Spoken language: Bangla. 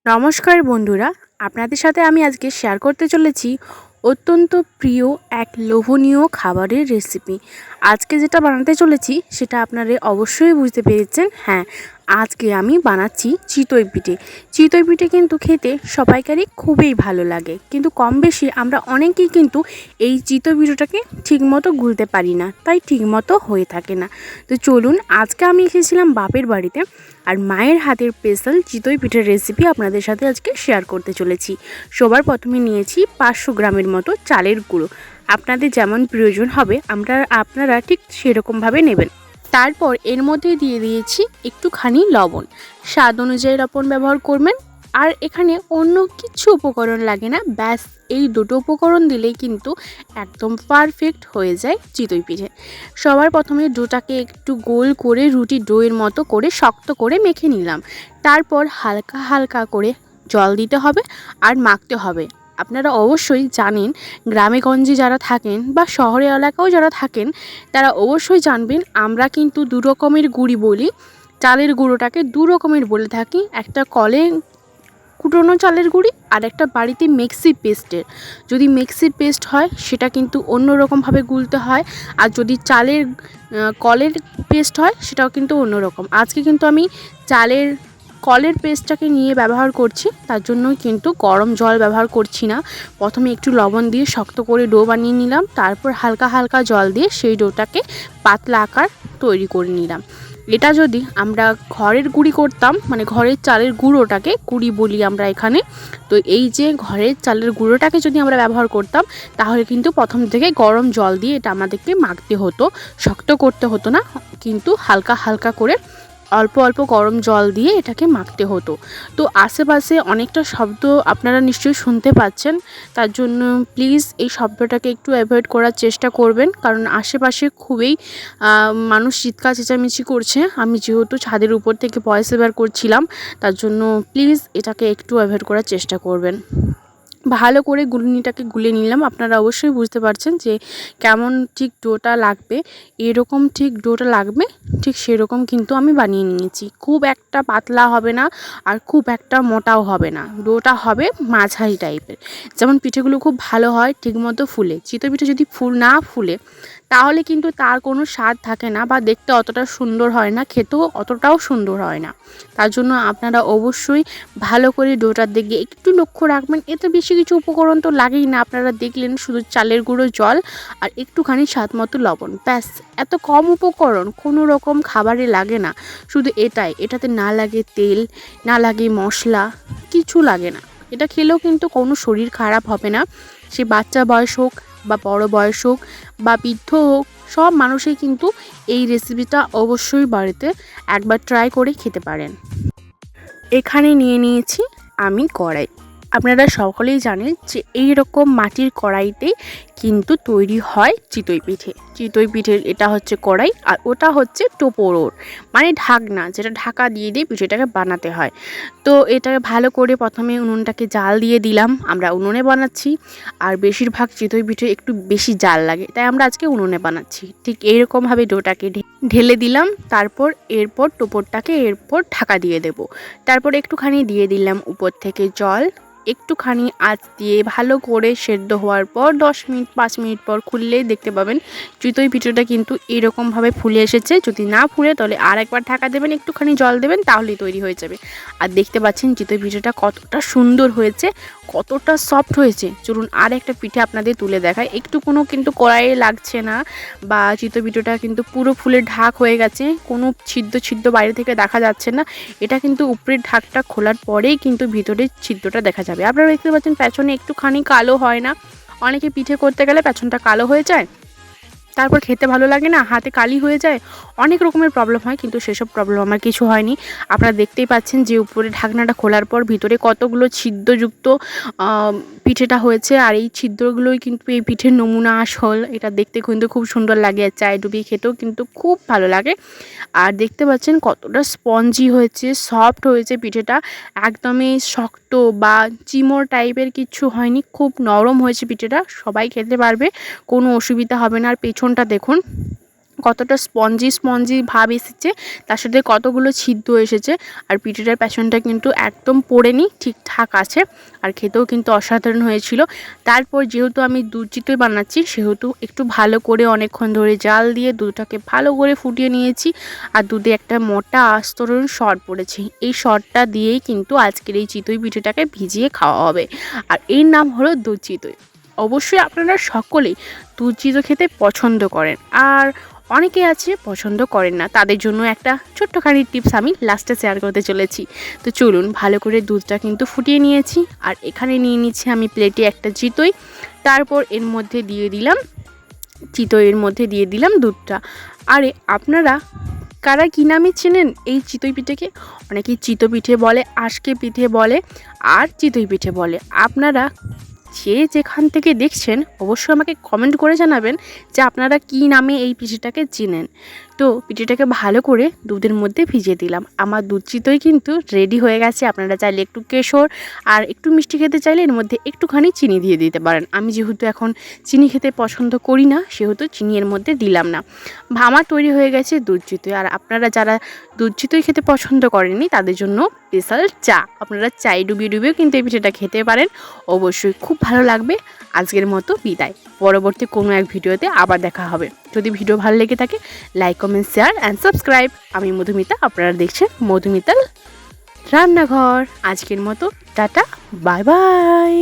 নমস্কার বন্ধুরা, আপনাদের সাথে আমি আজকে শেয়ার করতে চলেছি অত্যন্ত প্রিয় এক লোভনীয় খাবারের রেসিপি। আজকে যেটা বানাতে চলেছি সেটা আপনারা অবশ্যই বুঝতে পেরেছেন। হ্যাঁ, আজকে আমি বানাচ্ছি চিতই পিঠে। চিতই পিঠে কিন্তু খেতে সবাইকারই খুবই ভালো লাগে, কিন্তু কম বেশি আমরা অনেকেই কিন্তু এই চিতই পিঠেটাকে ঠিকমতো গুলতে পারি না, তাই ঠিকমতো হয়ে থাকে না। তো চলুন, আজকে আমি এসেছিলাম বাপের বাড়িতে, আর মায়ের হাতের স্পেশাল চিতই পিঠের রেসিপি আপনাদের সাথে আজকে শেয়ার করতে চলেছি। সবার প্রথমে নিয়েছি 500 গ্রামের মতো চালের গুঁড়ো। আপনাদের যেমন প্রয়োজন হবে আপনারা ঠিক সেরকমভাবে নেবেন। তারপর এর মধ্যে দিয়ে দিয়েছি একটুখানি লবণ, স্বাদ অনুযায়ী লবণ ব্যবহার করবেন। আর এখানে অন্য কিছু উপকরণ লাগে না, ব্যাস এই দুটো উপকরণ দিলেই কিন্তু একদম পারফেক্ট হয়ে যায় চিতই পিঠে। সবার প্রথমে ডোটাকে একটু গোল করে রুটি ডোয়ের মতো করে শক্ত করে মেখে নিলাম। তারপর হালকা হালকা করে জল দিতে হবে আর মাখতে হবে। আপনারা অবশ্যই জানেন, গ্রামে গঞ্জে যারা থাকেন বা শহরে এলাকাও যারা থাকেন তারা অবশ্যই জানবেন, আমরা কিন্তু দু রকমের গুঁড়ি বলি। চালের গুঁড়োটাকে দু রকমের বলে থাকি, একটা কলে কুটোনো চালের গুঁড়ি আর একটা বাড়িতে মিক্সি পেস্টের। যদি মিক্সির পেস্ট হয় সেটা কিন্তু অন্য রকমভাবে গুলতে হয়, আর যদি কলের পেস্ট হয় সেটাও কিন্তু অন্য রকম। আজকে কিন্তু আমি কলের পেস্টটাকে নিয়ে ব্যবহার করছি, তার জন্য কিন্তু গরম জল ব্যবহার করছি না। প্রথমে একটু লবণ দিয়ে শক্ত করে ডো বানিয়ে নিলাম, তারপর হালকা হালকা জল দিয়ে সেই ডোটাকে পাতলা আকার তৈরি করে নিলাম। এটা যদি আমরা ঘরের গুঁড়ি করতাম, মানে ঘরের চালের গুঁড়োটাকে গুঁড়ি বলি আমরা এখানে, তো এই যে ঘরের চালের গুঁড়োটাকে যদি আমরা ব্যবহার করতাম তাহলে কিন্তু প্রথম থেকে গরম জল দিয়ে এটা আমাদেরকে মাখতে হতো, শক্ত করতে হতো না, কিন্তু হালকা হালকা করে অল্প অল্প গরম জল দিয়ে এটাকে মাখতে হতো। তো আশেপাশে অনেকটা শব্দ আপনারা নিশ্চয়ই শুনতে পাচ্ছেন, তার জন্য প্লিজ এই শব্দটাকে একটু অ্যাভয়েড করার চেষ্টা করবেন, কারণ আশেপাশে খুবই মানুষ চিৎকার চেঁচামেচি করছে। আমি যেহেতু ছাদের উপর থেকে ভয়েস ওভার করছিলাম, তার জন্য প্লিজ এটাকে একটু অ্যাভয়েড করার চেষ্টা করবেন। ভালো করে গুলনিটাকে গুলে নিলাম। আপনারা অবশ্যই বুঝতে পারছেন যে কেমন ঠিক ডোটা লাগবে, এরকম ঠিক ডোটা লাগবে, ঠিক সেরকম কিন্তু আমি বানিয়ে নিয়েছি। খুব একটা পাতলা হবে না আর খুব একটা মোটাও হবে না, ডোটা হবে মাঝারি টাইপের, যেমন পিঠেগুলো খুব ভালো হয় ঠিকমতো ফুলে। চিতই পিঠে যদি না ফুলে তাহলে কিন্তু তার কোনো স্বাদ থাকে না, বা দেখতে অতটা সুন্দর হয় না, খেতেও অতটাও সুন্দর হয় না। তার জন্য আপনারা অবশ্যই ভালো করে ডোটার দিকে একটু লক্ষ্য রাখবেন। এতে বেশি কিছু উপকরণ তো লাগেই না, আপনারা দেখলেন শুধু চালের গুঁড়ো, জল আর একটুখানি স্বাদ মতো লবণ, ব্যাস। এত কম উপকরণ কোনো রকম খাবারে লাগে না, শুধু এটাতে না লাগে তেল, না লাগে মশলা, কিছু লাগে না। এটা খেলেও কিন্তু কোনো শরীর খারাপ হবে না, সে বাচ্চা বয়স হোক বা বড় বয়স হোক বা বৃদ্ধ হোক, সব মানুষই কিন্তু এই রেসিপিটা অবশ্যই বাড়িতে একবার ট্রাই করে খেতে পারেন। এখানে নিয়ে নিয়েছি আমি কড়াই। আপনারা সকলেই জানেন যে এই রকম মাটির কড়াইতেই কিন্তু তৈরি হয় চিতই পিঠে। চিতই পিঠের এটা হচ্ছে কড়াই, আর ওটা হচ্ছে টোপরোর, মানে ঢাকনা, যেটা ঢাকা দিয়ে দিয়ে পিঠেটাকে বানাতে হয়। তো এটাকে ভালো করে প্রথমে উনুনটাকে জাল দিয়ে দিলাম, আমরা উনুনে বানাচ্ছি, আর বেশিরভাগ চিতই পিঠে একটু বেশি জাল লাগে, তাই আমরা আজকে উনুনে বানাচ্ছি। ঠিক এইরকমভাবে ডোটাকে ঢেলে দিলাম, এরপর টোপরটাকে ঢাকা দিয়ে দেব। তারপর একটুখানি দিয়ে দিলাম উপর থেকে জল, একটুখানি আঁচ দিয়ে ভালো করে সেদ্ধ হওয়ার পর 10 মিনিট 5 মিনিট পর খুললেই দেখতে পাবেন চিতই পিঠেটা কিন্তু এরকমভাবে ফুলে এসেছে। যদি না ফুলে তাহলে আর একবার ঢাকা দেবেন, একটুখানি জল দেবেন, তাহলেই তৈরি হয়ে যাবে। আর দেখতে পাচ্ছেন চিতই পিঠেটা কতটা সুন্দর হয়েছে, কতটা সফট হয়েছে। চলুন আর একটা পিঠে আপনাদের তুলে দেখায়, একটু কোনো কিন্তু কড়াইয়ে লাগছে না, বা চিতই পিঠেটা কিন্তু পুরো ফুলে ঢাক হয়ে গেছে, কোনো ছিদ্র বাইরে থেকে দেখা যাচ্ছে না। এটা কিন্তু উপরের ঢাকটা খোলার পরেই কিন্তু ভিতরের ছিদ্রটা দেখা যাবে। আপনারা দেখতে পাচ্ছেন পেছনে একটুখানি কালো হয় না, অনেকে পিঠে করতে গেলে পেছনটা কালো হয়ে যায়, তারপর খেতে ভালো লাগে না, হাতে কালি হয়ে যায়, অনেক রকমের প্রবলেম হয়, কিন্তু সেসব প্রবলেম আমার কিছু হয়নি। আপনারা দেখতেই পাচ্ছেন যে উপরে ঢাকনাটা খোলার পর ভিতরে কতগুলো ছিদ্রযুক্ত পিঠেটা হয়েছে, আর এই ছিদ্রগুলোই কিন্তু এই পিঠের নমুনা আসল। এটা দেখতে কিন্তু খুব সুন্দর লাগে, আর চায়ে ডুবিয়ে খেতেও কিন্তু খুব ভালো লাগে। আর দেখতে পাচ্ছেন কতটা স্পঞ্জি হয়েছে, সফট হয়েছে পিঠেটা, একদমই শক্ত বা চিমড় টাইপের কিছু হয়নি, খুব নরম হয়েছে পিঠেটা, সবাই খেতে পারবে, কোনো অসুবিধা হবে না। আর পেছনটা দেখুন কতটা স্পঞ্জি ভাব এসেছে, তার সাথে কতগুলো ছিদ্র এসেছে। আর পিঠেটার পেছনটা কিন্তু একদম পোড়েনি, ঠিকঠাক আছে। আর খেতেও কিন্তু অসাধারণ হয়েছিল। তারপর যেহেতু আমি দুধ চিতই বানাচ্ছি, সেহেতু একটু ভালো করে অনেকক্ষণ ধরে জাল দিয়ে দুধটাকে ভালো করে ফুটিয়ে নিয়েছি। আর দুধে একটা মোটা আস্তরণ সর পড়েছে, এই সরটা দিয়েই কিন্তু আজকের এই চিতই পিঠেটাকে ভিজিয়ে খাওয়া হবে। আর এর নাম হলো দুধ চিতই। অবশ্যই আপনারা সকলেই দুধ চিতই খেতে পছন্দ করেন, আর অনেকে আছে পছন্দ করেন না, তাদের জন্য একটা ছোট্টখানি টিপস আমি লাস্টে শেয়ার করতে চলেছি। তো চলুন, ভালো করে দুধটা কিন্তু ফুটিয়ে নিয়েছি। আর এখানে নিয়ে নিচ্ছি আমি প্লেটে একটা চিতই। তারপর এর মধ্যে দিয়ে দিলাম চিতইয়ের মধ্যে দিয়ে দিলাম দুধটা। আরে আপনারা কারা কী নামে চেনেন এই চিতই পিঠেকে? অনেকেই চিতো পিঠে বলে, আজকে পিঠে বলে, আর চিতই পিঠে বলে। আপনারা যে যেখান থেকে দেখছেন অবশ্যই আমাকে কমেন্ট করে জানাবেন যে আপনারা কী নামে এই পিঠেটাকে চেনেন। তো পিঠেটাকে ভালো করে দুধের মধ্যে ভিজিয়ে দিলাম। আমার দুধ চিতই কিন্তু রেডি হয়ে গেছে। আপনারা চাইলে একটু কেশর আর একটু মিষ্টি খেতে চাইলে এর মধ্যে একটুখানি চিনি দিয়ে দিতে পারেন। আমি যেহেতু এখন চিনি খেতে পছন্দ করি না, সেহেতু চিনি এর মধ্যে দিলাম না। আমার তৈরি হয়ে গেছে দুধ চিতই। আর আপনারা যারা দুধ চিতই খেতে পছন্দ করেননি, তাদের জন্য স্পেশাল চা। আপনারা চাই ডুবিয়েও কিন্তু এই পিঠেটা খেতে পারেন। অবশ্যই খুব ভালো লাগবে। আজকের মতো বিদায়, পরবর্তী কোনো এক ভিডিওতে আবার দেখা হবে। যদি ভিডিও ভালো লেগে থাকে, like, comment, share and subscribe. আমি মধুমিতা, আপনারা দেখছেন মধুমিতার রান্নাঘর। আজকের মতো টাটা, বাই বাই।